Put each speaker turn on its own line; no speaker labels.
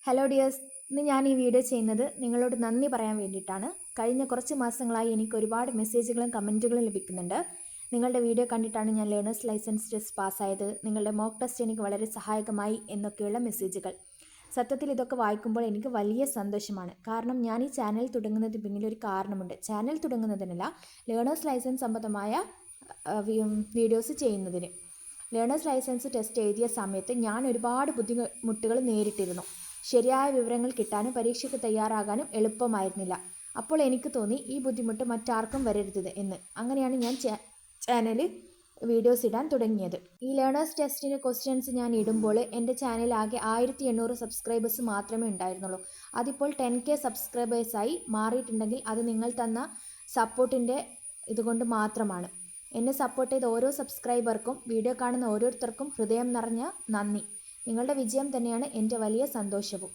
Hello dears, ഇന്ന് ഞാൻ ഈ വീഡിയോ ചെയ്യുന്നത് നിങ്ങളോട് നന്ദി പറയാൻ വേണ്ടിയിട്ടാണ്. കഴിഞ്ഞ കുറച്ച് മാസങ്ങളായി എനിക്ക് ഒരുപാട് മെസ്സേജുകളും കമൻറ്റുകളും ലഭിക്കുന്നുണ്ട്. നിങ്ങളുടെ വീഡിയോ കണ്ടിട്ടാണ് ഞാൻ ലേണേഴ്സ് ലൈസൻസ് ടെസ്റ്റ് പാസ്സായത്, നിങ്ങളുടെ മോക്ക് ടെസ്റ്റ് എനിക്ക് വളരെ സഹായകമായി എന്നൊക്കെയുള്ള മെസ്സേജുകൾ. സത്യത്തിൽ ഇതൊക്കെ വായിക്കുമ്പോൾ എനിക്ക് വലിയ സന്തോഷമാണ്. കാരണം ഞാൻ ഈ ചാനൽ തുടങ്ങുന്നതിന് പിന്നിലൊരു കാരണമുണ്ട്. ചാനൽ തുടങ്ങുന്നതിനല്ല, ലേണേഴ്സ് ലൈസൻസ് സംബന്ധമായ വീഡിയോസ് ചെയ്യുന്നതിന്. ലേണേഴ്സ് ലൈസൻസ് ടെസ്റ്റ് എഴുതിയ സമയത്ത് ഞാൻ ഒരുപാട് ബുദ്ധിമുട്ടുകൾ നേരിട്ടിരുന്നു. ശരിയായ വിവരങ്ങൾ കിട്ടാനും പരീക്ഷയ്ക്ക് തയ്യാറാകാനും എളുപ്പമായിരുന്നില്ല. അപ്പോൾ എനിക്ക് തോന്നി ഈ ബുദ്ധിമുട്ട് മറ്റാർക്കും വരരുത് എന്ന്. അങ്ങനെയാണ് ഞാൻ ചാനലിൽ വീഡിയോസ് ഇടാൻ തുടങ്ങിയത്. ഈ ലേണേഴ്സ് ടെസ്റ്റിൻ്റെ ക്വസ്റ്റ്യൻസ് ഞാൻ ഇടുമ്പോൾ എൻ്റെ ചാനൽ ആകെ 1800 സബ്സ്ക്രൈബേഴ്സ് മാത്രമേ ഉണ്ടായിരുന്നുള്ളൂ. അതിപ്പോൾ 10K സബ്സ്ക്രൈബേഴ്സായി മാറിയിട്ടുണ്ടെങ്കിൽ അത് നിങ്ങൾ തന്ന സപ്പോർട്ടിൻ്റെ ഇതുകൊണ്ട് മാത്രമാണ്. എന്നെ സപ്പോർട്ട് ചെയ്ത ഓരോ സബ്സ്ക്രൈബർക്കും, വീഡിയോ കാണുന്ന ഓരോരുത്തർക്കും ഹൃദയം നിറഞ്ഞ നന്ദി. നിങ്ങളുടെ വിജയം തന്നെയാണ് എൻ്റെ വലിയ സന്തോഷവും.